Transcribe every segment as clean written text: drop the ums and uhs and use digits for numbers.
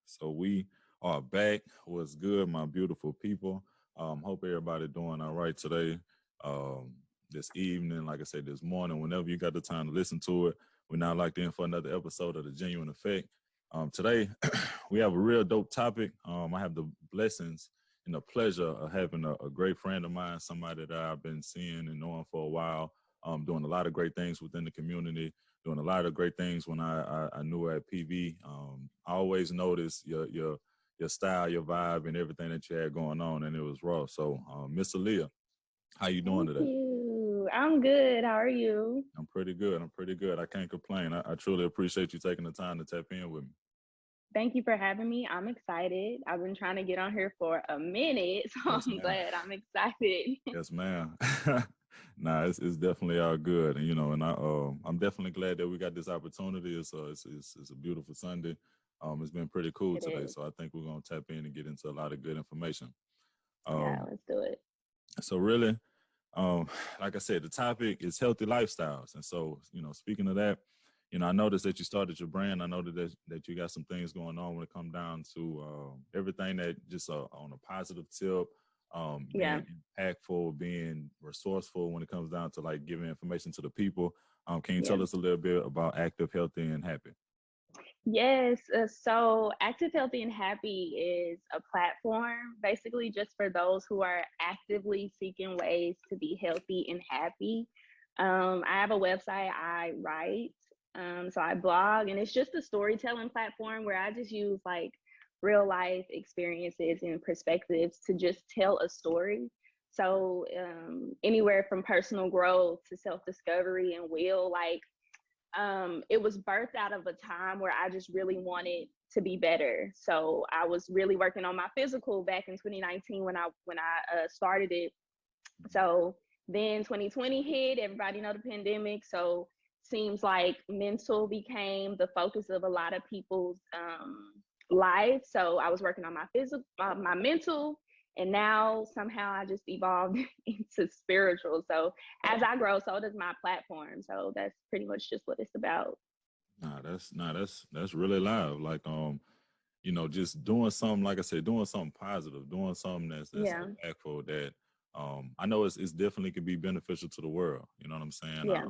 So we are back. What's good, my beautiful people? Hope everybody doing all right today. This evening, like I said, this morning, whenever you got the time to listen to it, we're now locked in for another episode of The Genuine Effect. Today, we have a real dope topic. I have the blessings and the pleasure of having a great friend of mine, somebody that I've been seeing and knowing for a while, doing a lot of great things within the community, doing a lot of great things when I knew her at PV. I always noticed your style, your vibe, and everything that you had going on, and it was raw. So, Miss Aaliyah, how you doing Thank today? you. I'm good. How are you? I'm pretty good. I can't complain. I truly appreciate you taking the time to tap in with me. Thank you for having me. I'm excited. I've been trying to get on here for a minute, so Yes, I'm ma'am. glad. I'm excited. Yes, ma'am. Nah, it's definitely all good, and I'm definitely glad that we got this opportunity. It's a beautiful Sunday. It's been pretty cool It today, is. so I think we're gonna tap in and get into a lot of good information. Yeah, Um, let's do it. so really, um, like I said, the topic is healthy lifestyles, and so speaking of that, I noticed that you started your brand. I know that you got some things going on when it comes down to everything that just on a positive tip, Yeah. being impactful, being resourceful when it comes down to like giving information to the people. Can you Yeah. tell us a little bit about Active, Healthy, and Happy? Yes. So Active, Healthy, and Happy is a platform basically just for those who are actively seeking ways to be healthy and happy. I have a website I write. So I blog, and it's just a storytelling platform where I just use like real life experiences and perspectives to just tell a story. So anywhere from personal growth to self discovery and will, like it was birthed out of a time where I just really wanted to be better. So I was really working on my physical back in 2019 when I started it. So then 2020 hit. Everybody know the pandemic. So seems like mental became the focus of a lot of people's life. So I was working on my physical, my mental, and now somehow I just evolved into spiritual. So as I grow, so does my platform. So that's pretty much just what it's about. That's really live. Like just doing something, like I said, doing something positive, doing something that's Yeah. impactful that I know it's definitely could be beneficial to the world. You know what I'm saying? Yeah.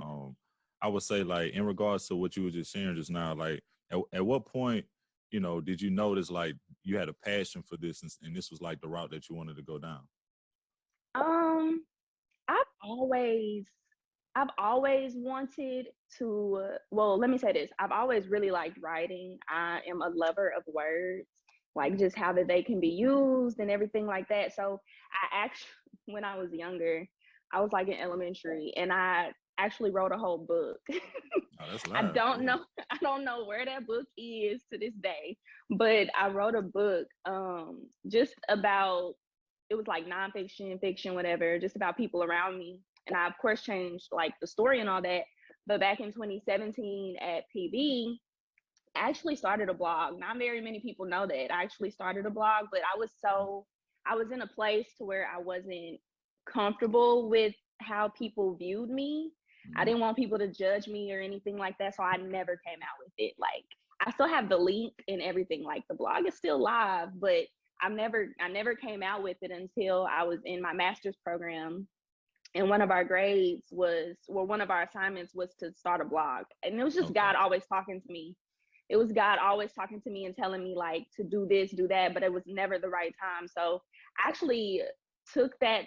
I would say, like, in regards to what you were just sharing just now, like at what point, did you notice like you had a passion for this, and this was like the route that you wanted to go down? Um, I've always I've always wanted to, well, let me say this. I've always really liked writing. I am a lover of words, like just how that they can be used and everything like that. So I actually, when I was younger, I was like in elementary, and I actually wrote a whole book. Oh, that's I live. don't Yeah. know, I don't know where that book is to this day, but I wrote a book just about, it was like nonfiction, fiction, whatever, just about people around me. And I, of course, changed like the story and all that. But back in 2017 at PB, I actually started a blog. Not very many people know that. I actually started a blog, but I was in a place to where I wasn't comfortable with how people viewed me. I Mm-hmm. didn't want people to judge me or anything like that. So I never came out with it. Like, I still have the link and everything. Like, the blog is still live, but I never came out with it until I was in my master's program. And one of our grades was, well, one of our assignments was to start a blog. And it was just Okay. God always talking to me. It was God always talking to me and telling me like to do this, do that, but it was never the right time. So I actually took that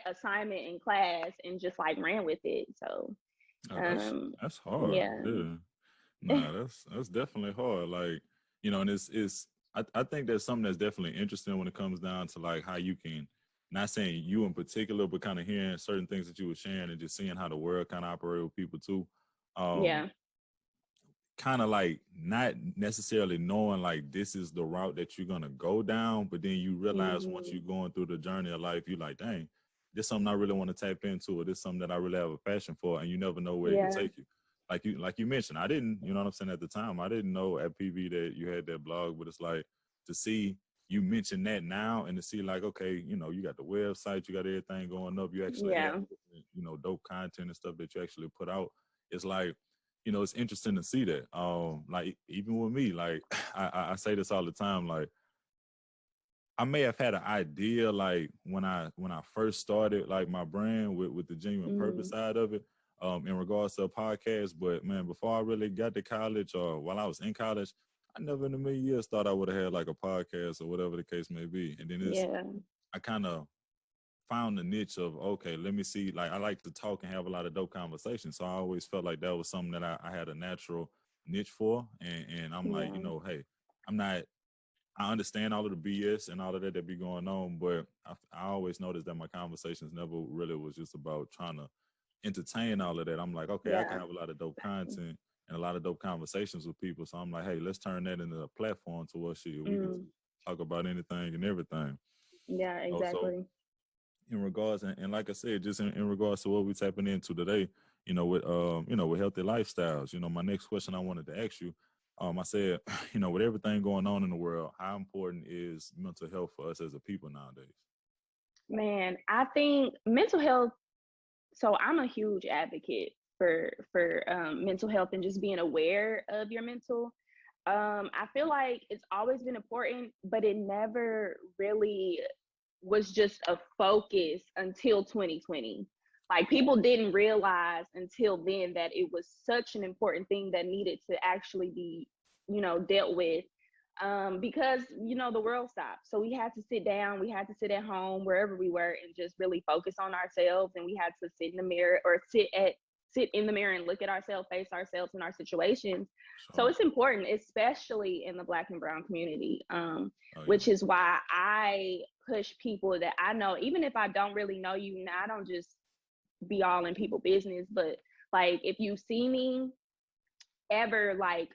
assignment in class and just like ran with it. So Oh, um that's hard. yeah. Yeah. Nah, that's definitely hard. Like, and it's I think there's something that's definitely interesting when it comes down to like how you can, not saying you in particular, but kind of hearing certain things that you were sharing and just seeing how the world kind of operate with people too. Um, Yeah. Kind of like not necessarily knowing like this is the route that you're gonna go down, but then you realize once Hmm. you're going through the journey of life, you're like, dang, this is something I really want to tap into, or this is something that I really have a passion for, and you never know where it can Yeah. take you. Like you mentioned, I didn't, you know what I'm saying, at the time, I didn't know at PV that you had that blog, but it's like to see you mention that now and to see like, okay, you got the website, you got everything going up, you actually have, Yeah. dope content and stuff that you actually put out. It's like it's interesting to see that. Like even with me, like I say this all the time, like I may have had an idea like when I first started like my brand with the genuine purpose side of it, in regards to a podcast. But man, before I really got to college or while I was in college, I never in a million years thought I would have had like a podcast or whatever the case may be. And then Yeah. I kind of found the niche of, okay, let me see. Like I like to talk and have a lot of dope conversations. So I always felt like that was something that I had a natural niche for. And I'm like, Yeah. hey, I'm not I understand all of the BS and all of that be going on, but I always noticed that my conversations never really was just about trying to entertain all of that. I'm like, okay, I can Yeah. have a lot of dope content and a lot of dope conversations with people. So I'm like, hey, let's turn that into a platform to what shit we can talk about anything and everything. Yeah, So exactly. in regards and like I said, just in regards to what we're tapping into today, with healthy lifestyles. My next question I wanted to ask you, I said, with everything going on in the world, how important is mental health for us as a people nowadays? Man, I think mental health, so I'm a huge advocate for mental health and just being aware of your mental. I feel like it's always been important, but it never really was just a focus until 2020. Like people didn't realize until then that it was such an important thing that needed to actually be, dealt with. Because the world stopped, so we had to sit down, we had to sit at home wherever we were and just really focus on ourselves, and we had to sit in the mirror or sit in the mirror and look at ourselves, face ourselves in our situations. So So, it's important, especially in the Black and Brown community, oh yeah, which is why I push people that I know, even if I don't really know you. Now, I don't just be all in people business, but like if you see me ever like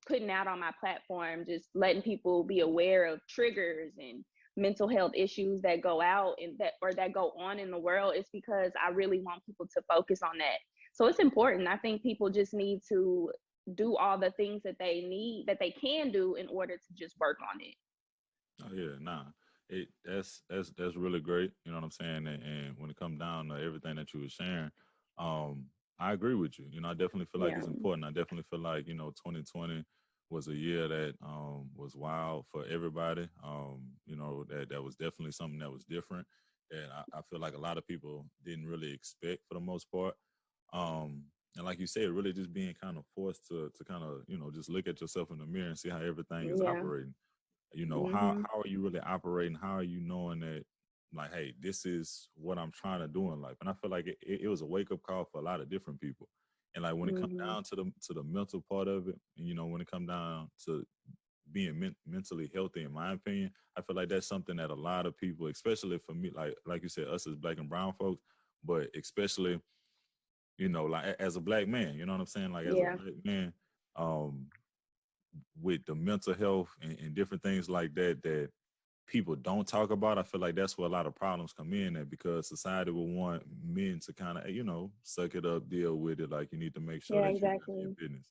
putting out on my platform, just letting people be aware of triggers and mental health issues that go out and that go on in the world, it's because I really want people to focus on that. So it's important. I think people just need to do all the things that they can do in order to just work on it. oh yeah, nah. That's really great. You know what I'm saying? And when it comes down to everything that you were sharing, um, I agree with you. I definitely feel like Yeah. it's important. I definitely feel like 2020 was a year that was wild for everybody. That was definitely something that was different, and I feel like a lot of people didn't really expect for the most part. And like you said, really just being kind of forced to kind of just look at yourself in the mirror and see how everything is Yeah. operating. Mhm. How are you really operating? How are you knowing that, like, hey, this is what I'm trying to do in life? And I feel like it was a wake up call for a lot of different people. And like when it comes Mhm. down to the mental part of it, and when it comes down to being mentally healthy, in my opinion, I feel like that's something that a lot of people, especially for me, like you said, us as Black and brown folks, but especially like as a Black man, you know what I'm saying? Like as a Yeah. Black man, um, with the mental health and different things like that people don't talk about. I feel like that's where a lot of problems come in at, because society will want men to kind of, suck it up, deal with it. Like you need to make sure Yeah, that you have your exactly. business.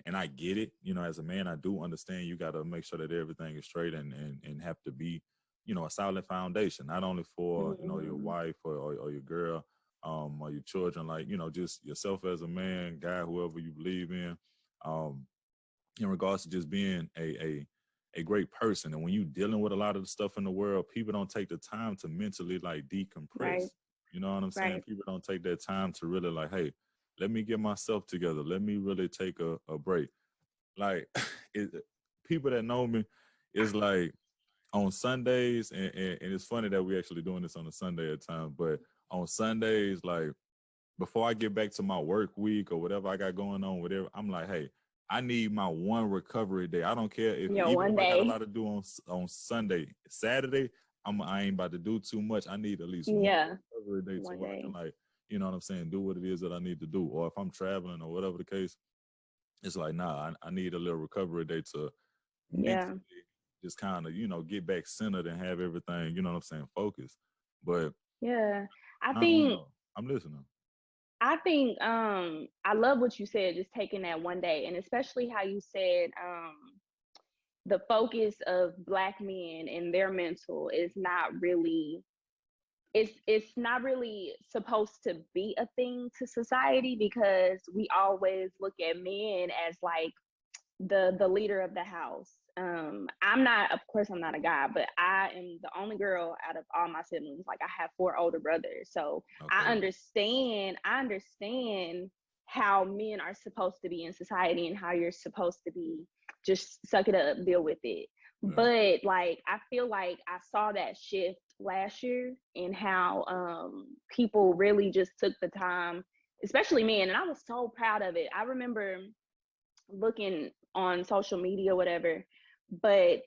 And I get it, as a man, I do understand you got to make sure that everything is straight and have to be, a solid foundation, not only for, your Mhm. wife or your girl, or your children, like, just yourself as a man, guy, whoever you believe in. Um, in regards to just being a great person. And when you're dealing with a lot of the stuff in the world, people don't take the time to mentally like Right. decompress. You know what I'm saying? Right. People don't take that time to really like, hey, let me get myself together. Let me really take a break. Like it, people that know me is like on Sundays, and it's funny that we actually doing this on a Sunday at times, but on Sundays, like before I get back to my work week or whatever I got going on, whatever, I'm like, hey, I need my one recovery day. I don't care if Yeah, even one if I got a day. lot to do on Sunday, Saturday, I ain't about to do too much. I need at least one Yeah, recovery day to one where I day. can like, you know what I'm saying, do what it is that I need to do. Or if I'm traveling or whatever the case, it's like, nah, I need a little recovery day to mentally Yeah. just kind of, get back centered and have everything, you know what I'm saying, focused. But Yeah. I I don't think know. I'm listening. I love what you said, just taking that one day, and especially how you said the focus of Black men and their mental is not really it's not really supposed to be a thing to society, because we always look at men as like the leader of the house. I'm not, of course I'm not a guy, but I am the only girl out of all my siblings. Like, I have 4 older brothers, so Okay. I understand how men are supposed to be in society and how you're supposed to be, just suck it up, deal with it. Yeah. But like, I feel like I saw that shift last year in how people really just took the time, especially men, and I was so proud of it. I remember looking on social media, whatever, but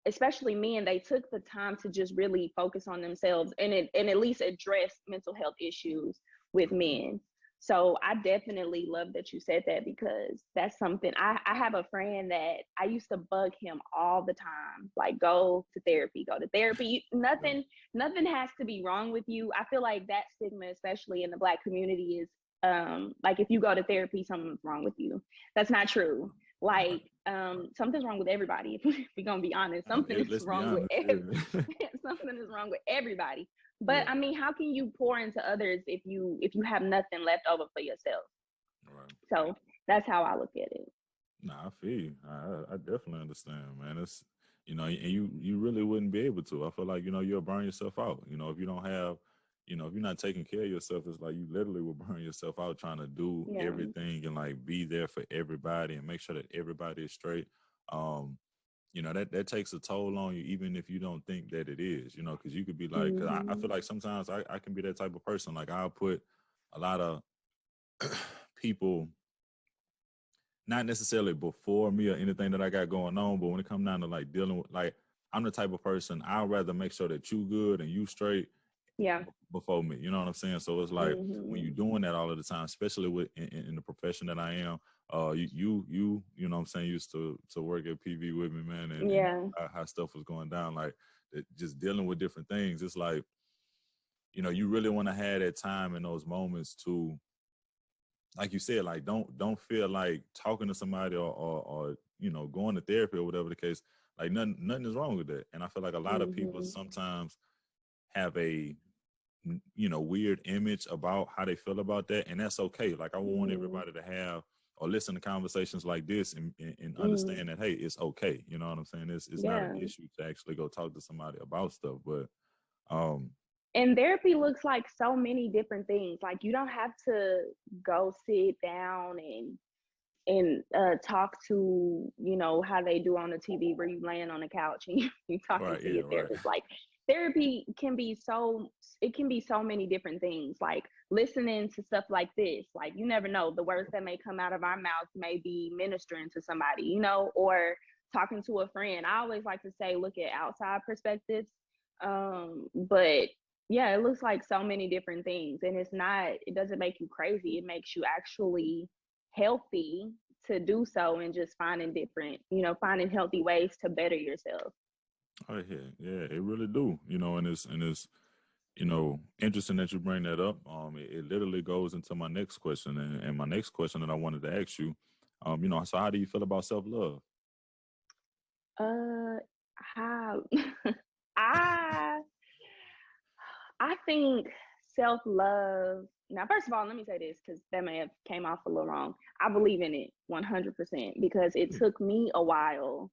especially men, they took the time to just really focus on themselves, and at least address mental health issues with men. So I definitely love that you said that, because that's something. I have a friend that I used to bug him all the time, like, go to therapy, go to therapy. Nothing has to be wrong with you. I feel like that stigma, especially in the Black community, is like, if you go to therapy, something's wrong with you. That's not true. Like, something's wrong with everybody. If we're gonna be honest, something is Let's be wrong with honest. Yeah. something is wrong with everybody. But Yeah. I mean, how can you pour into others if you have nothing left over for yourself? Right. So that's how I look at it. Nah, I feel you. I definitely understand, man. It's, and you really wouldn't be able to. I feel like, you'll burn yourself out. If you don't have, if you're not taking care of yourself, it's like you literally will burn yourself out trying to do Yeah. everything and like be there for everybody and make sure that everybody is straight. That takes a toll on you, even if you don't think that it is, because you could be like, because I feel like sometimes I can be that type of person. Like, I'll put a lot of people, not necessarily before me or anything that I got going on, but when it comes down to like dealing with, like, I'm the type of person, I'd rather make sure that you good and you straight Yeah. before me. You know what I'm saying? So it's like, when you're doing that all of the time, especially with in the profession that I am, you know what I'm saying, used to work at PV with me, man, and Yeah. how stuff was going down, like just dealing with different things. It's like, you really want to have that time in those moments to, like you said, like, don't feel like talking to somebody or going to therapy or whatever the case. Like, nothing is wrong with that. And I feel like a lot of people sometimes have a weird image about how they feel about that, and that's okay. Like, I want everybody to have or listen to conversations like this and understand that, hey, it's okay. You know what I'm saying? It's not an issue to actually go talk to somebody about stuff. But and therapy looks like so many different things. Like, you don't have to go sit down and talk to, how they do on the TV, where you laying on the couch and you talking to your therapist. Like, therapy can be so many different things. Like, listening to stuff like this, like, you never know, the words that may come out of our mouth may be ministering to somebody, or talking to a friend. I always like to say, look at outside perspectives. But yeah, it looks like so many different things, and it doesn't make you crazy. It makes you actually healthy to do so, and just finding healthy ways to better yourself. oh yeah, it really do. And it's interesting that you bring that up. It literally goes into my next question, and my next question that I wanted to ask you. So how do you feel about self-love? How I I think self-love. Now, first of all, let me say this, because that may have came off a little wrong. I believe in it 100%, because it took me a while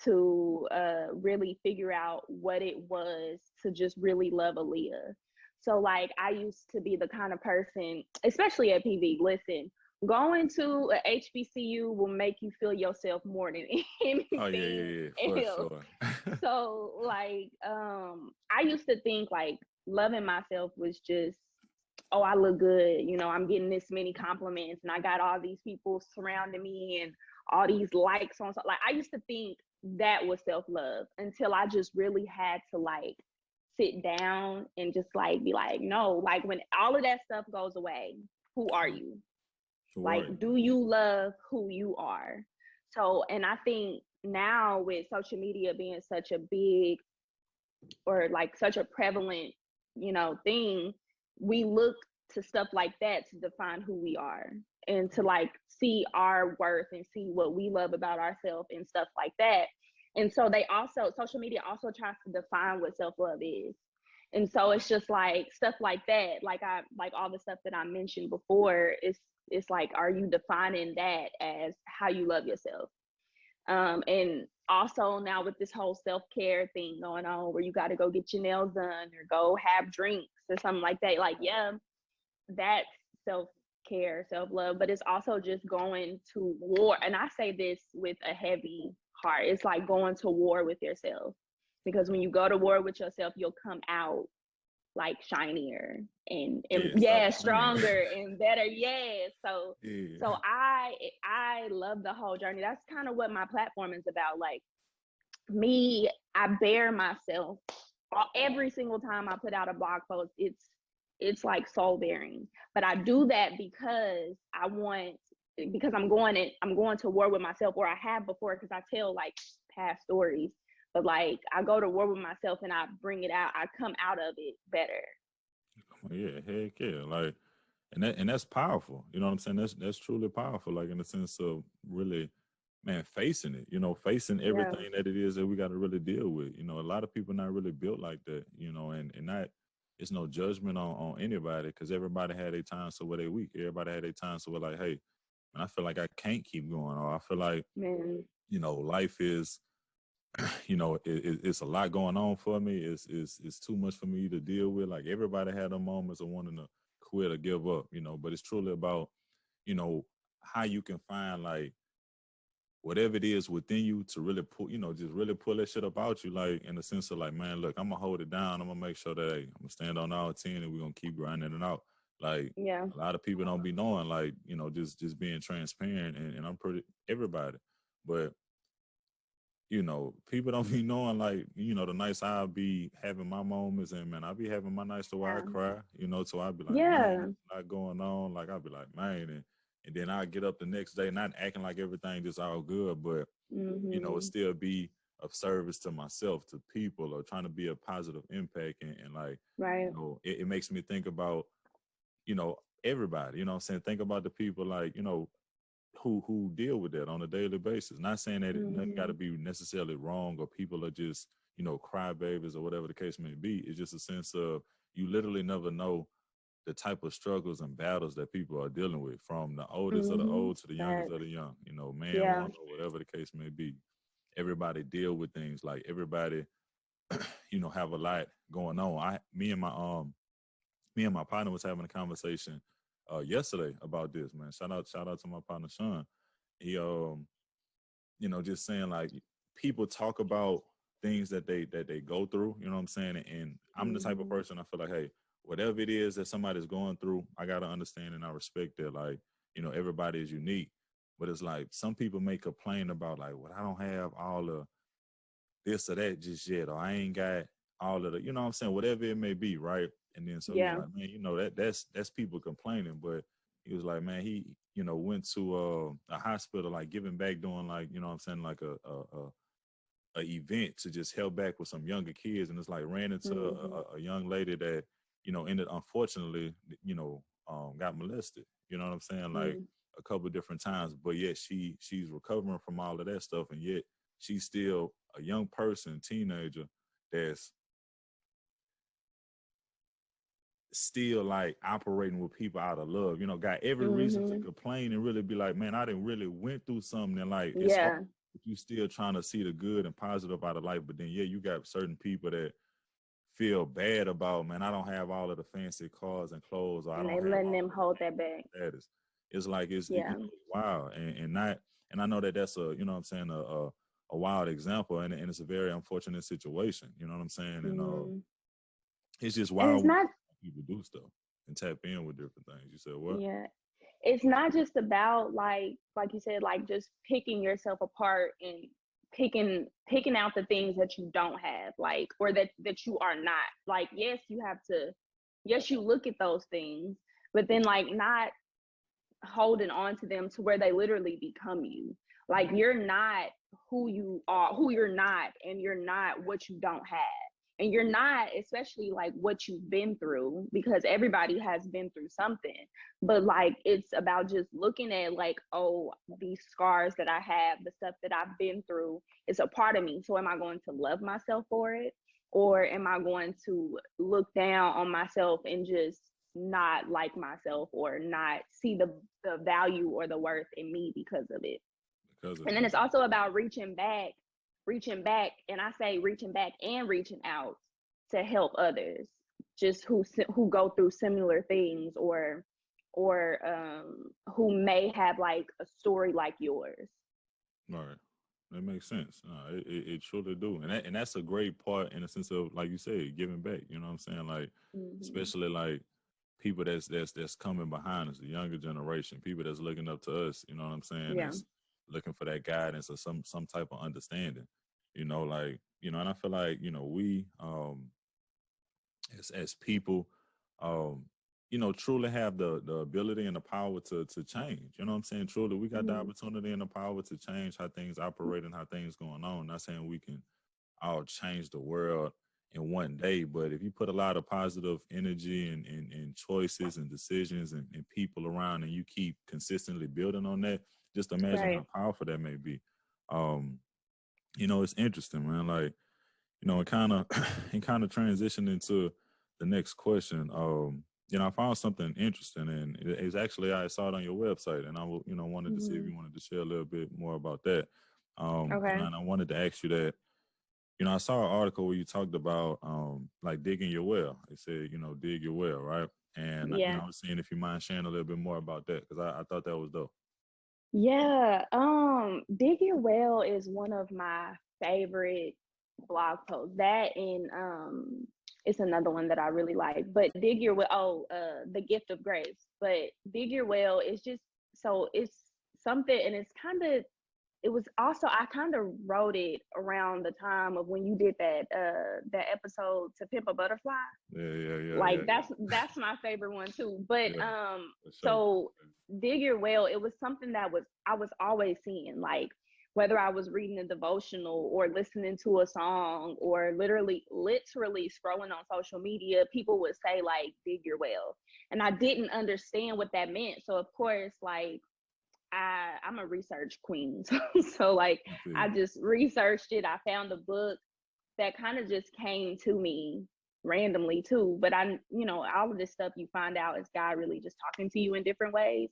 to really figure out what it was to just really love Aaliyah. So, like, I used to be the kind of person, especially at PV, listen, going to a HBCU will make you feel yourself more than Oh anything yeah, for else. sure. So, like, I used to think like loving myself was just, oh, I look good, I'm getting this many compliments, and I got all these people surrounding me and all these likes on. Like, I used to think that was self-love, until I just really had to like sit down and just like be like, no, like, when all of that stuff goes away, who are you? Like, Right. do you love who you are? So, and I think now, with social media being such a big, or like such a prevalent, thing, we look to stuff like that to define who we are, and to like see our worth and see what we love about ourselves and stuff like that. And so social media also tries to define what self-love is. And so it's just like stuff like that, like all the stuff that I mentioned before, it's like, are you defining that as how you love yourself? And also now with this whole self-care thing going on, where you got to go get your nails done or go have drinks or something like that, like, yeah, that's self-care, self-love, but it's also just going to war. And I say this with a heavy heart. It's like going to war with yourself, because when you go to war with yourself, you'll come out like shinier and Stop stronger and better. So yeah. so I love the whole journey. That's kind of what my platform is about. Like me, I bear myself every single time I put out a blog post. It's like soul bearing, but I do that because I'm going to war with myself, or I have before, because I tell like past stories. But like I go to war with myself and I bring it out. I come out of it better. Yeah, heck yeah. Like, and that's powerful. You know what I'm saying? That's truly powerful. Like in the sense of really, man, facing it. You know, facing Yeah. everything that it is that we got to really deal with. You know, a lot of people not really built like that. You know, and not, it's no judgment on anybody, because everybody had their time, so where they weak. Everybody had their time, so we're like, hey, man, I feel like I can't keep going, or I feel like, Man. you know, life is, you know, it's a lot going on for me. It's too much for me to deal with. Like everybody had their moments of wanting to quit or give up, you know, but it's truly about, you know, how you can find like whatever it is within you to really pull, you know, just really pull that shit up out you, like in the sense of like, man, look, I'm gonna hold it down. I'm gonna make sure that, hey, I'm gonna stand on all 10 and we're gonna keep grinding it out. Like Yeah. a lot of people don't be knowing, like, you know, just being transparent, and I'm pretty everybody. But you know, people don't be knowing, like, you know, the nights I'll be having my moments, and man, I'll be having my nights to where I Yeah. cry, you know, so I'll be like, man, Yeah. there's a lot going on. Like, I'll be like, man, and then I'll get up the next day, not acting like everything just all good, but, you know, it Mm-hmm. still be of service to myself, to people, or trying to be a positive impact. And like, Right. you know, it makes me think about, you know, everybody, you know what I'm saying? Think about the people, like, you know, who deal with that on a daily basis. Not saying that it nothing got Mm-hmm. to be necessarily wrong, or people are just, you know, crybabies or whatever the case may be. It's just a sense of, you literally never know the type of struggles and battles that people are dealing with, from the oldest of the Mm-hmm. old to the youngest of the Facts. young. You know, man, Yeah. woman, or whatever the case may be. Everybody deal with things. Like everybody, you know, have a lot going on. Me and my partner was having a conversation yesterday about this, man. Shout out to my partner Sean. He you know, just saying like, people talk about things that they go through, you know what I'm saying? And I'm the type of Mm-hmm. person, I feel like, hey, whatever it is that somebody's going through, I gotta understand and I respect that. Like, you know, everybody is unique. But it's like some people may complain about like, well, I don't have all the this or that just yet, or I ain't got all of the, you know what I'm saying, whatever it may be, right? And then so he was Yeah. like, man, you know, that's people complaining. But he was like, man, he, you know, went to a hospital, like giving back, doing like, you know what I'm saying, like a event to just help back with some younger kids, and it's like ran into Mm-hmm. a young lady that, you know, ended, unfortunately, you know, got molested. You know what I'm saying? Like Mm-hmm. a couple of different times, but yet she's recovering from all of that stuff, and yet she's still a young person, teenager, that's still like operating with people out of love. You know, got every reason to Mm-hmm. complain and really be like, man, I didn't really went through something, and like it's hard. Yeah. But you still trying to see the good and positive out of life. But then yeah, you got certain people that feel bad about, man, I don't have all of the fancy cars and clothes, or I And they don't have letting all them of hold that back. the status. It's like you Yeah. know, it's wild, and not, and I know that that's a, you know what I'm saying, a wild example, and it's a very unfortunate situation. You know what I'm saying? And Mm-hmm. it's just And it's wild not, people do stuff and tap in with different things. You said what? yeah, it's not just about like you said, like just picking yourself apart and picking out the things that you don't have, like, or that you are not. Like, yes, you have to, yes, you look at those things, but then like not holding on to them to where they literally become you. Like, you're not who you are, who you're not, and you're not what you don't have. and you're not, especially like what you've been through, because everybody has been through something, but like it's about just looking at like, oh, these scars that I have, the stuff that I've been through, it's a part of me. So am I going to love myself for it, or am I going to look down on myself and just not like myself, or not see the value or the worth in me because of it? And then it's also about reaching back, and I say reaching back and reaching out to help others, just who go through similar things, or who may have like a story like yours. All right. That makes sense. It truly do, and that's a great part in the sense of, like you said, giving back. You know what I'm saying? Like, especially like people that's coming behind us, the younger generation, people that's looking up to us. You know what I'm saying? Yeah. That's looking for that guidance or some type of understanding. You know, like, you know, and I feel like, you know, we as people, um, you know, truly have the ability and the power to change. You know what I'm saying? Truly, we got the opportunity and the power to change how things operate and how things going on. Not saying we can all change the world in one day, but if you put a lot of positive energy and choices and decisions and people around, and you keep consistently building on that, just imagine how powerful that may be. You know, it's interesting, man. Like, you know, it kind of transitioned into the next question. You know, I found something interesting, and it's actually, I saw it on your website, and I you know, wanted to see if you wanted to share a little bit more about that. Okay. You know, and I wanted to ask you that. You know, I saw an article where you talked about like digging your well. It said, you know, dig your well, right? And you know, I was seeing if you mind sharing a little bit more about that, because I thought that was dope. Yeah. Dig Your Well is one of my favorite blog posts. That, and it's another one that I really like. But Dig Your Well, The Gift of Grace. But Dig Your Well is just, so it's something, and it's kind of, it was also, I kind of wrote it around the time of when you did that episode To Pimp a Butterfly. Yeah. Like, that's my favorite one too. But Yeah, so Dig Your Well, it was something that I was always seeing, like whether I was reading a devotional or listening to a song or literally scrolling on social media, people would say like dig your well. And I didn't understand what that meant. So of course, like I'm a research queen. So like I just researched it. I found a book that kind of just came to me randomly too. But you know, all of this stuff you find out is God really just talking to you in different ways.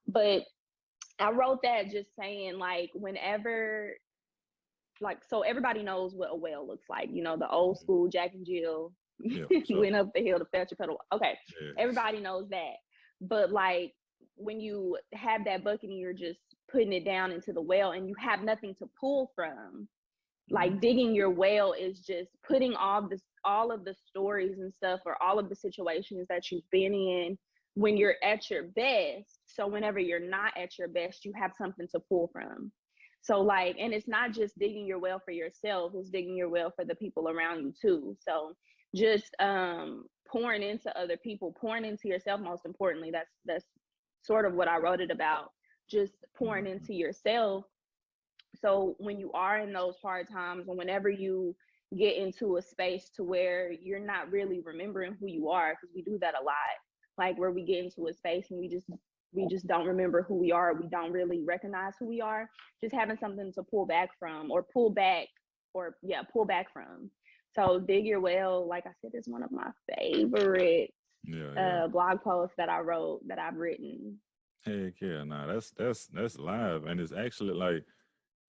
But I wrote that just saying, like, whenever, like, so everybody knows what a well looks like, you know, the old school Jack and Jill went up the hill to fetch a pedal. Okay. Yeah. Everybody knows that. But like when you have that bucket and you're just putting it down into the well and you have nothing to pull from, like digging your well is just putting all of the stories and stuff, or all of the situations that you've been in when you're at your best. So whenever you're not at your best, you have something to pull from. So like, and it's not just digging your well for yourself, it's digging your well for the people around you too. So just pouring into other people, pouring into yourself, most importantly. That's sort of what I wrote it about, just pouring into yourself. So when you are in those hard times, and whenever you get into a space to where you're not really remembering who you are, because we do that a lot, like where we get into a space and we just don't remember who we are, we don't really recognize who we are, just having something to pull back from, or pull back from. So dig your well, like I said, is one of my favorite blog posts that I wrote, that I've written. Heck yeah, nah, that's live, and it's actually like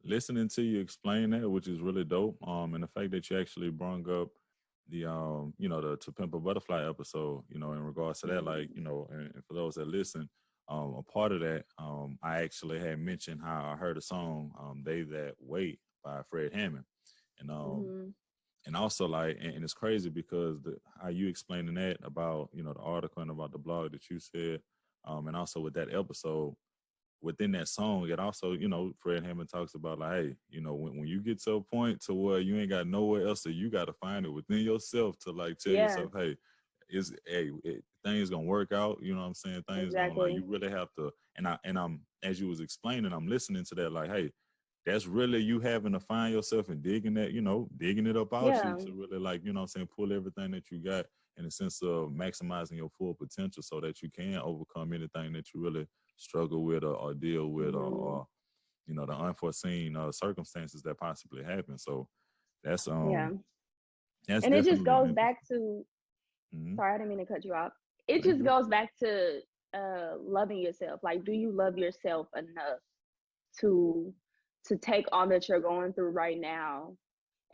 listening to you explain that, which is really dope. And the fact that you actually brought up the you know, the To Pimp a Butterfly episode, you know, in regards to that, like, you know, and for those that listen, a part of that, I actually had mentioned how I heard a song, They That Wait by Fred Hammond. And and also like, and it's crazy because how you explaining that about, you know, the article and about the blog that you said, and also with that episode, within that song, it also, you know, Fred Hammond talks about like, hey, you know, when you get to a point to where you ain't got nowhere else, so you got to find it within yourself to like tell yourself, hey, things gonna work out. You know what I'm saying? Things gonna, like, you really have to. And I'm as you was explaining, I'm listening to that like, hey, that's really you having to find yourself and digging it up out you to really, like, you know what I'm saying, pull everything that you got in the sense of maximizing your full potential so that you can overcome anything that you really struggle with or deal with or you know, the unforeseen circumstances that possibly happen. So that's that's and it just definitely goes back to sorry, I didn't mean to cut you off. It just goes back to loving yourself. Like, do you love yourself enough to take all that you're going through right now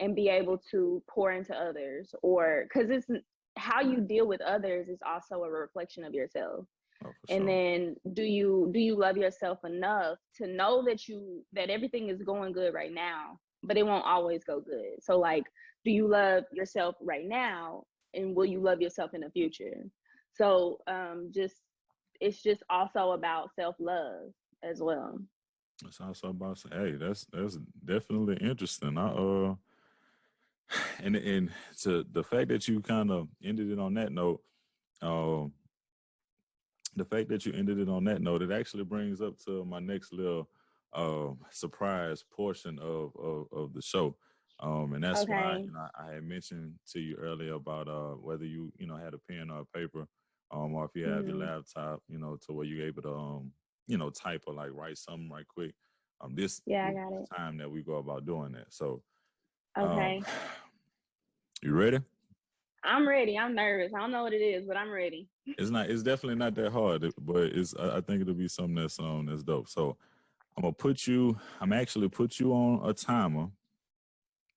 and be able to pour into others? Or because it's how you deal with others is also a reflection of yourself. And then do you love yourself enough to know that everything is going good right now, but it won't always go good? So, like, do you love yourself right now, and will you love yourself in the future? So it's just also about self-love as well. It's also about, hey, that's definitely interesting. And to the fact that you kind of ended it on that note, it actually brings up to my next little surprise portion of the show. And that's why, you know, I had mentioned to you earlier about whether you know, had a pen or a paper, or if you have your laptop, you know, to where you're able to you know, type or like write something right quick. This I got it. time that we go about doing that. So you ready? I'm ready. I'm nervous. I don't know what it is, but I'm ready. It's definitely not that hard, but I think it'll be something that's dope. So I'm actually put you on a timer.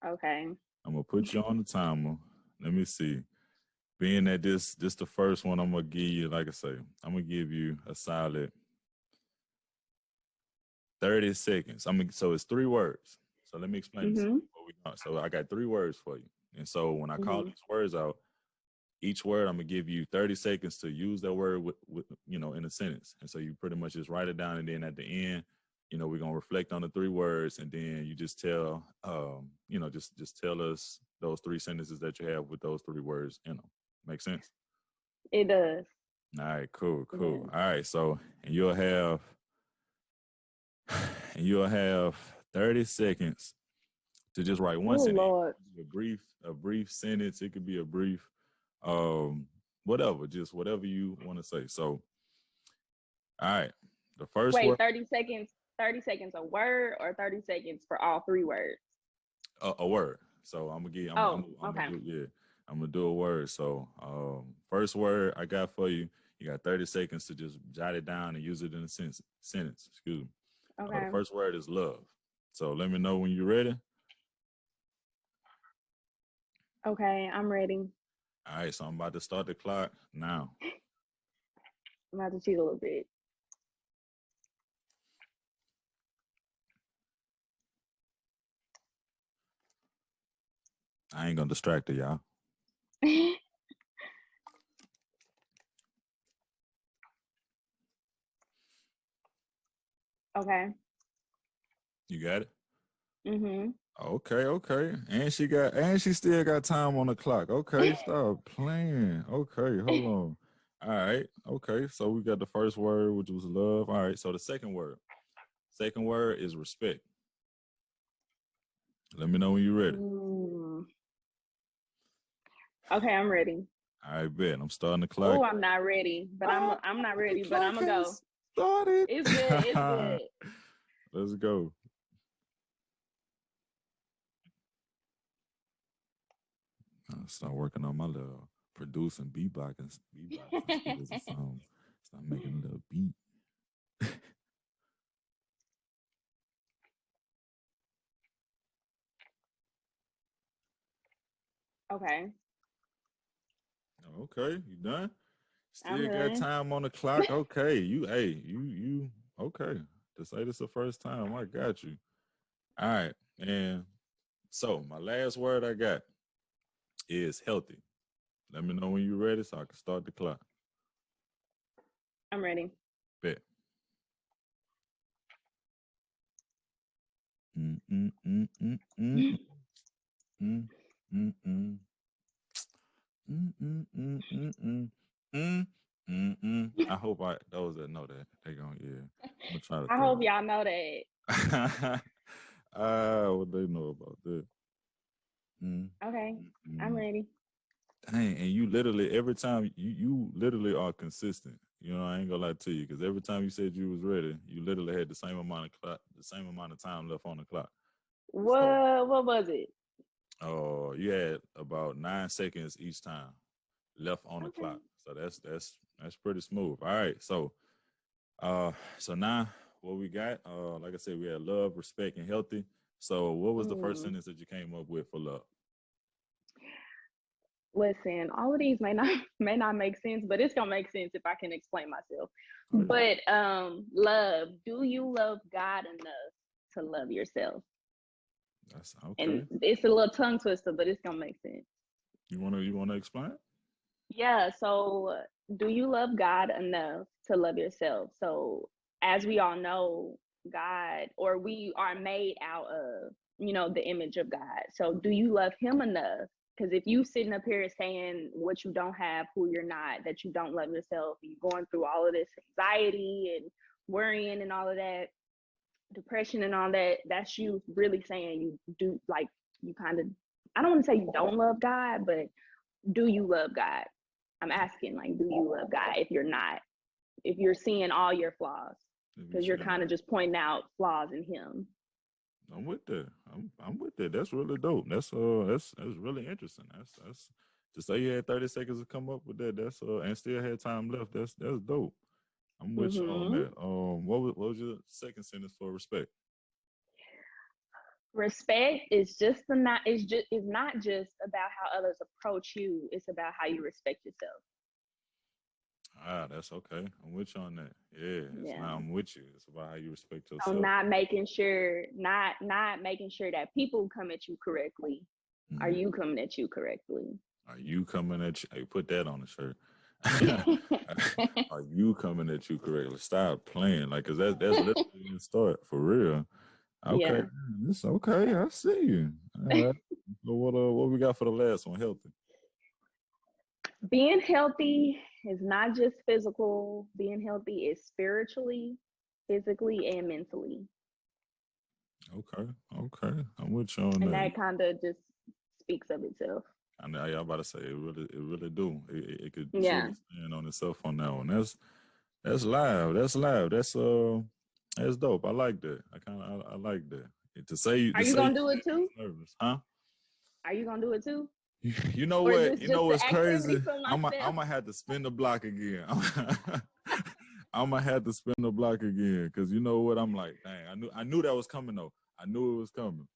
Okay. I'm gonna put you on the timer. Let me see. Being that this the first one, I'm gonna give you, like I say, I'm gonna give you a solid 30 seconds. So it's 3 words. So let me explain this. So I got 3 words for you. And so when I call these words out, each word I'm gonna give you 30 seconds to use that word with you know, in a sentence. And so you pretty much just write it down, and then at the end, you know, we're gonna reflect on the 3 words, and then you just tell you know, just tell us those 3 sentences that you have with those 3 words in them. Make sense? It does. All right, cool. All right, so and you'll have 30 seconds to just write one sentence. Lord. A brief sentence. It could be a brief whatever, just whatever you want to say. So all right, the first word. 30 seconds a word, or 30 seconds for all 3 words? A word. So I'm gonna give I'm gonna do a word. So first word I got for you, you got 30 seconds to just jot it down and use it in a sentence. Excuse me. Okay. The first word is love. So let me know when you're ready. Okay, I'm ready. All right, so I'm about to start the clock now. I'm about to cheat a little bit. I ain't gonna distract y'all. Okay. You got it? Mm-hmm. Okay. And she still got time on the clock. Okay, stop playing. Okay, hold on. All right. Okay, so we got the first word, which was love. All right, so the second word. Second word is respect. Let me know when you're ready. Okay, I'm ready. All right, bet. I'm starting the clock. Oh, I'm not ready, but I'm not ready, but I'm gonna go. Started. It's good. It's good. Let's go. I'll start working on my little producing beatboxing skills or something. Start making a little beat. Okay. Okay, you done? I'm Still got done. time on the clock. Okay, you okay. To say this the first time, I got you. All right, and so my last word I got is healthy. Let me know when you're ready so I can start the clock. I'm ready. Bet. I hope those that know that they gonna, yeah. I'm gonna try to I hope y'all know that. What they know about that? Mm, Okay, I'm mm. ready. Dang, and you literally every time you literally are consistent. You know, I ain't gonna lie to you because every time you said you was ready, you literally had the same amount of clock, the same amount of time left on the clock. So, What was it? you had about 9 seconds each time left on the Okay. clock. So that's pretty smooth. All right, uh, so now what we got? Like I said, we had love, respect, and healthy. So, what was the first Mm. sentence that you came up with for love? Listen, all of these may not may not make sense, but it's gonna make sense if I can explain myself. Oh yeah, But love. Do you love God enough to love yourself? that's And okay. it's a little tongue twister, but it's gonna make sense. You wanna explain? Yeah. So, do you love God enough to love yourself? So, as we all know, God, or we are made out of, the image of God. So, do you love Him enough? Because if you sitting up here saying what you don't have, who you're not, that you don't love yourself, you're going through all of this anxiety and worrying and all of that, depression and all that, that's you really saying you do, like, you kind of, I don't want to say you don't love God, but do you love God? I'm asking, like, do you love God if you're seeing all your flaws? If you Because you're saying kind of just pointing out flaws in Him. I'm with that. I'm with that. That's really dope. That's really interesting. That's to say you had 30 seconds to come up with that. That's and still had time left. That's dope. I'm with you on Mm-hmm. that. What was your second sentence for respect? Respect is just the not is not just about how others approach you. It's about how you respect yourself. That's okay. I'm with you on that. Yeah, it's Yeah. not. I'm with you. It's about how you respect So yourself. not making sure that people come at you correctly. Are Mhm. you coming at you correctly? Are you coming at you? Hey, put that on the shirt. Are you coming at you correctly? Stop playing, like, cause that's literally the start for real. Okay, Yeah. it's okay. I see you. All right. So what we got for the last one? Healthy. Being healthy is not just physical, being healthy is spiritually, physically, and mentally. Okay, okay. I'm with you on And that. that kind of just speaks of itself. I know y'all about to say it really do. It could truly Yeah. stand on itself on that one. That's live. That's live. That's dope. I like that. I like that. To say Are to you say going you to do it too? nervous, huh? Are you going to do it too? You know Or is what? this You know just the what's activity crazy? for I'm myself? gonna have to spin the block again. I'm gonna have to spin the block again because you know what? I'm like, dang, I knew that was coming though. I knew it was coming.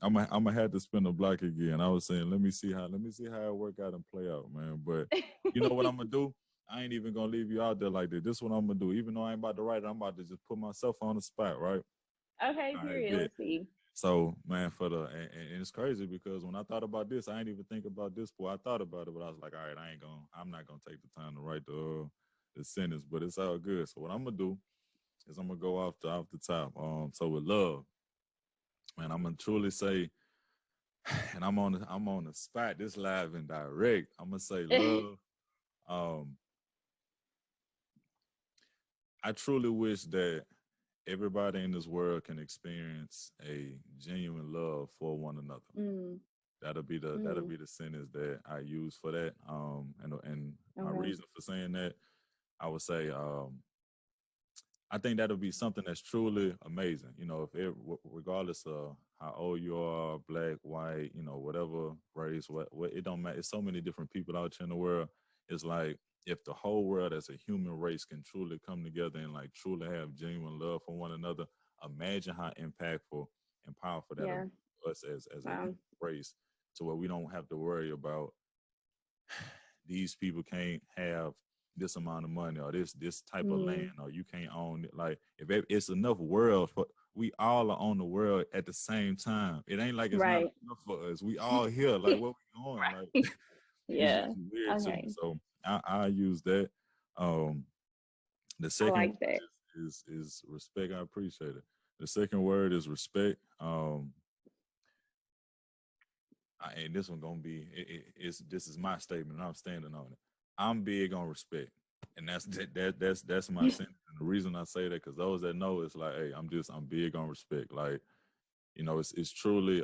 I'm gonna have to spin the block again. I was saying, let me see how it work out and play out, man. But you know what I'm gonna do? I ain't even gonna leave you out there like that. This is what I'm gonna do. Even though I ain't about to write it, I'm about to just put myself on the spot, right? Okay, All right, period. bet. Let's see. So, man, and it's crazy because when I thought about this, I ain't even think about this. Boy, I thought about it, but I was like, all right, I'm not gonna take the time to write the sentence, but it's all good. So what I'm gonna do is I'm gonna go off the top. So with love, man, I'm gonna truly say, and I'm on the spot. This live and direct. I'm gonna say love. Um, I truly wish that everybody in this world can experience a genuine love for one another. mm, That'll mm, be the sentence that I use for that. And my okay. reason for saying that, I would say, I think that'll be something that's truly amazing. You know, regardless of how old you are, black, white, whatever race, what it don't matter. It's so many different people out here in the world. It's like if the whole world as a human race can truly come together and like truly have genuine love for one another, imagine how impactful and powerful that'll Yeah. be for us as a Wow. human race, to where we don't have to worry about these people can't have this amount of money or this type of land Mm, or you can't own it. Like if it's enough world for we all are on the world at the same time. It ain't like it's not right. enough for us. We all here. Like what we going? Like Right. it's just Yeah. weird to me. Okay. So I use that. Um the I second like word that. is respect. I appreciate it. The second word is respect. And this one gonna be it's this is my statement and I'm standing on it. I'm big on respect, and that's my sentence. And the reason I say that because those that know it's like, hey, I'm big on respect. Like it's truly,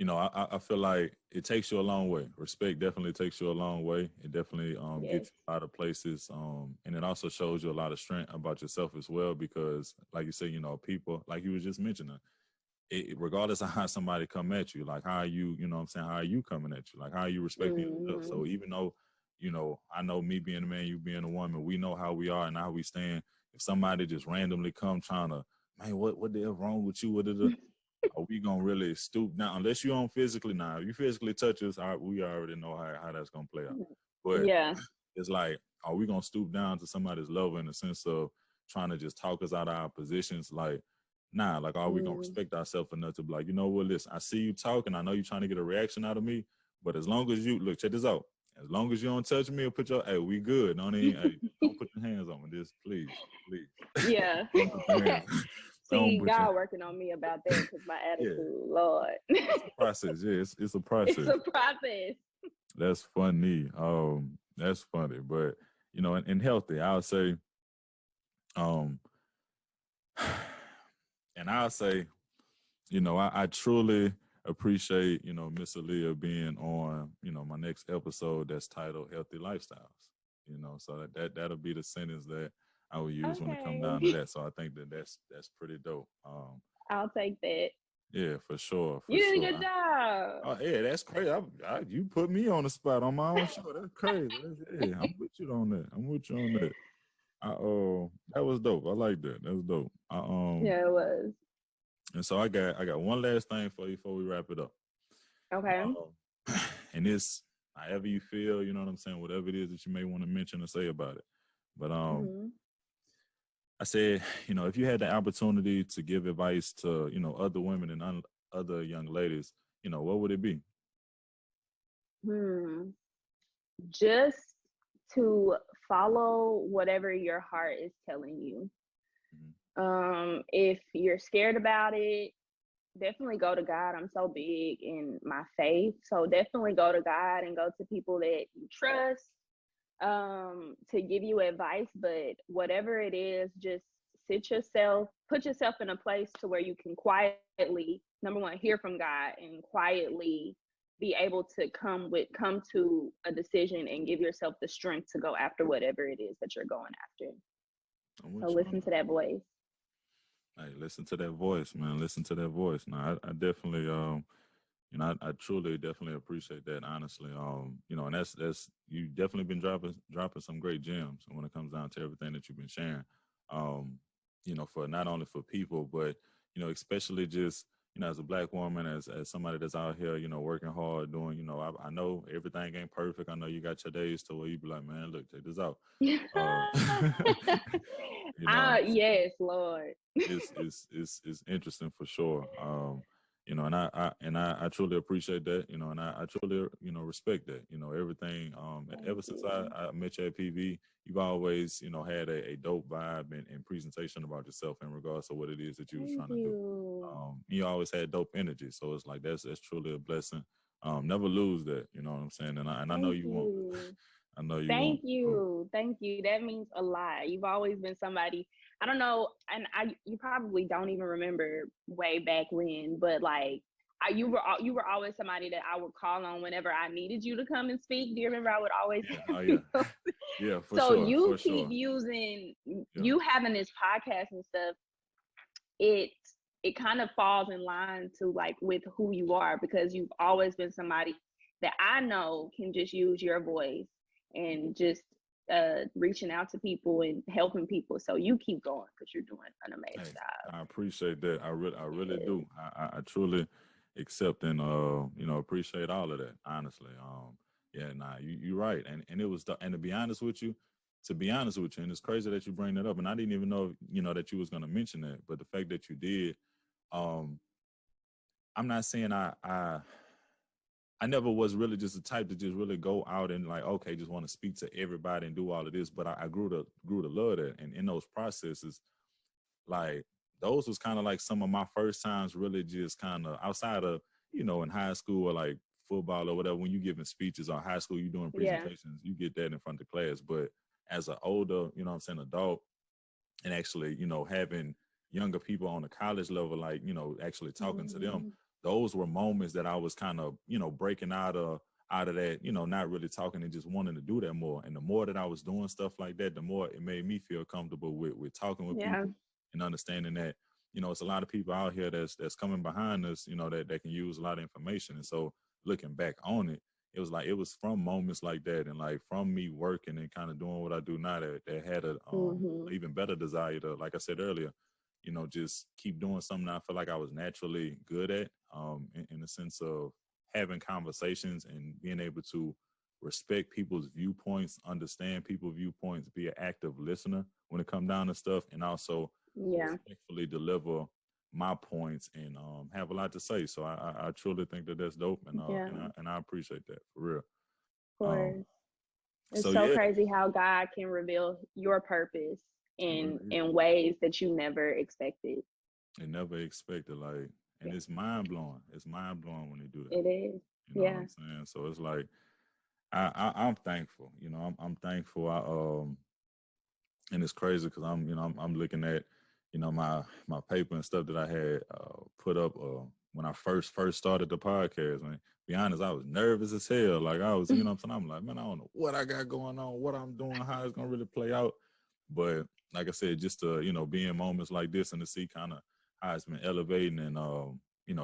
I feel like it takes you a long way. Respect definitely takes you a long way. It definitely Yes. gets you a lot of places. And it also shows you a lot of strength about yourself as well, because like you said, people, like you was just mentioning, regardless of how somebody come at you, like how are you, what I'm saying, how are you coming at you? Like how are you respecting yourself? Mm-hmm. So even though, I know me being a man, you being a woman, we know how we are and how we stand. If somebody just randomly come trying to, man, what the hell wrong with you? Are we gonna really stoop down? Unless you don't physically now. If you physically touch us, we already know how that's gonna play out. But Yeah. it's like, are we gonna stoop down to somebody's level in the sense of trying to just talk us out of our positions? Like, nah, like are we gonna Mm. respect ourselves enough to be like, you know what, listen, I see you talking, I know you're trying to get a reaction out of me, but as long as you look, check this out. As long as you don't touch me or put your, hey, we good. Don't put your hands on me. Just please, please. Yeah. Don't put your hands. Don't See, put your God working on me about that because my yeah. attitude, Lord. It's a process. Yeah, it's a It's process. a process. That's funny. That's funny. But and healthy, I would say, um, and I'll say, I truly appreciate, Miss Aaliyah being on, my next episode that's titled Healthy Lifestyles. So that'll be the sentence that I will use when it comes down to Okay. that. So I think that's pretty dope. I'll take that. Yeah, for sure, for You did a sure. good job. Oh yeah, that's crazy. You put me on the spot on my own show. That's crazy. Yeah, I'm with you on that. I'm with you on that. That was dope. I like that. That was dope. Yeah, it was. And so I got one last thing for you before we wrap it up. Okay. And it's however you feel, you know what I'm saying, whatever it is that you may want to mention or say about it. But Mm-hmm. I said, if you had the opportunity to give advice to, other women and other young ladies, what would it be? Just to follow whatever your heart is telling you. If you're scared about it, definitely go to God. I'm so big in my faith. So definitely go to God and go to people that you trust to give you advice. But whatever it is, just put yourself in a place to where you can quietly, number one, hear from God and quietly be able to come to a decision and give yourself the strength to go after whatever it is that you're going after. So listen to that voice. Hey, listen to that voice, man. Listen to that voice. Now, I definitely, I truly, definitely appreciate that. Honestly, and that's you definitely been dropping some great gems when it comes down to everything that you've been sharing. Um, for not only for people, but especially just as a black woman, as somebody that's out here, working hard, doing, I know everything ain't perfect. I know you got your days to where you be like, man, look, check this out. You know, Yes, Lord. it's interesting for sure. And I truly appreciate that, and I truly, respect that, everything. Ever since I met you at PV, you've always, had a dope vibe and presentation about yourself in regards to what it is that you was Thank trying to do. you. You always had dope energy, so it's like that's truly a blessing. Never lose that, you know what I'm saying, and I know Thank you won't. you. I know you won't. Thank you. Thank you. That means a lot. You've always been somebody, I don't know, and you probably don't even remember way back when, but like you were always somebody that I would call on whenever I needed you to come and speak. Do you remember I would always Yeah. Oh yeah. Yeah, for So sure. you For keep sure. using Yeah. you having this podcast and stuff, it kind of falls in line to like with who you are, because you've always been somebody that I know can just use your voice and just reaching out to people and helping people. So you keep going because you're doing an amazing job. I appreciate that. I really Yes. do. I truly accept and appreciate all of that. Honestly, yeah, nah, you're right. And it was and to be honest with you, and it's crazy that you bring that up. And I didn't even know that you was gonna mention that, but the fact that you did, um, I'm not saying I never was really just the type to just really go out and like, okay, just want to speak to everybody and do all of this. But I grew to love that. And in those processes, like those was kind of like some of my first times really just kind of outside of, in high school or like football or whatever, when you giving speeches or high school, you doing Yeah. presentations, you get that in front of class. But as an older, I'm saying, adult, and actually, having younger people on the college level, like, actually talking to them, those were moments that I was kind of, breaking out of that, not really talking and just wanting to do that more. And the more that I was doing stuff like that, the more it made me feel comfortable with talking with people and understanding that, it's a lot of people out here that's coming behind us, that can use a lot of information. And so looking back on it, it was like, it was from moments like that, and like from me working and kind of doing what I do now, that had a even better desire to, like I said earlier, just keep doing something I feel like I was naturally good at, in the sense of having conversations and being able to respect people's viewpoints, understand people's viewpoints, be an active listener when it comes down to stuff, and also respectfully deliver my points and have a lot to say. So I truly think that that's dope, and I appreciate that, for real. Of course. It's so crazy how God can reveal your purpose in ways that you never expected. And never expected, like, and it's mind blowing. It's mind blowing when they do that. It is. You know what I'm saying? So it's like I'm thankful. I'm thankful. And it's crazy because I'm looking at, my paper and stuff that I had put up when I first started the podcast. Man, be honest, I was nervous as hell. Like I was, I'm saying, I'm like, man, I don't know what I got going on, what I'm doing, how it's gonna really play out. But like I said, just to be in moments like this and to see kind of how it's been elevating and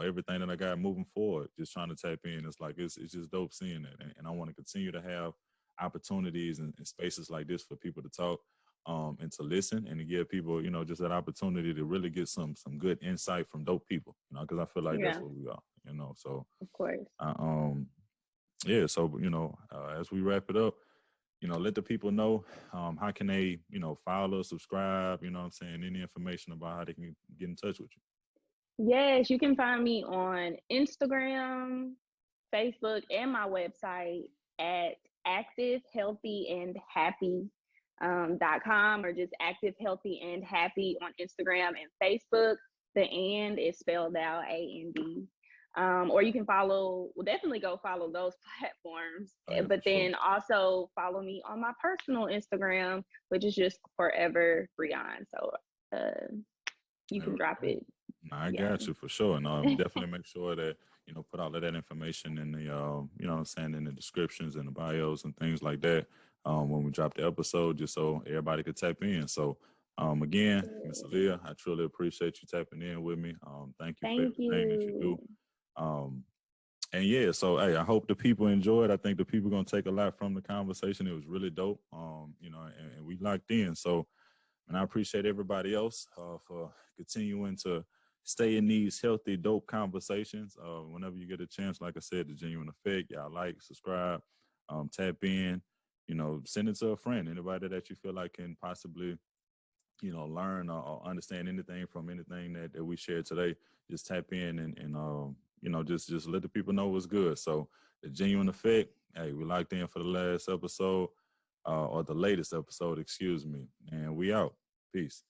everything that I got moving forward, just trying to tap in. It's like it's just dope seeing that, and I want to continue to have opportunities and spaces like this for people to talk. And to listen and to give people, just that opportunity to really get some good insight from dope people, because I feel like that's what we are, So of course, So as we wrap it up, let the people know how can they, follow, subscribe, what I'm saying, any information about how they can get in touch with you. Yes, you can find me on Instagram, Facebook, and my website at Active, Healthy, and Happy. .com, or just Active, Healthy, and Happy on Instagram and Facebook. The "and" is spelled out AND. Or you can definitely go follow those platforms. But then also follow me on my personal Instagram, which is just Forever Breon. So you can drop it. I got you for sure. And definitely make sure that, put all of that information in the, what I'm saying, in the descriptions and the bios and things like that. When we drop the episode, just so everybody could tap in. So, again, Miss Aaliyah, I truly appreciate you tapping in with me. Thank you for everything that you do. And so hey, I hope the people enjoyed. I think the people are gonna take a lot from the conversation. It was really dope. And we locked in. So, and I appreciate everybody else for continuing to stay in these healthy, dope conversations. Whenever you get a chance, like I said, the Genuine Effect, y'all like, subscribe, tap in. Send it to a friend, anybody that you feel like can possibly, learn or understand anything from anything that we shared today. Just tap in and just let the people know what's good. So the Genuine Effect, hey, we locked in for the last episode, or the latest episode, excuse me, and we out. Peace.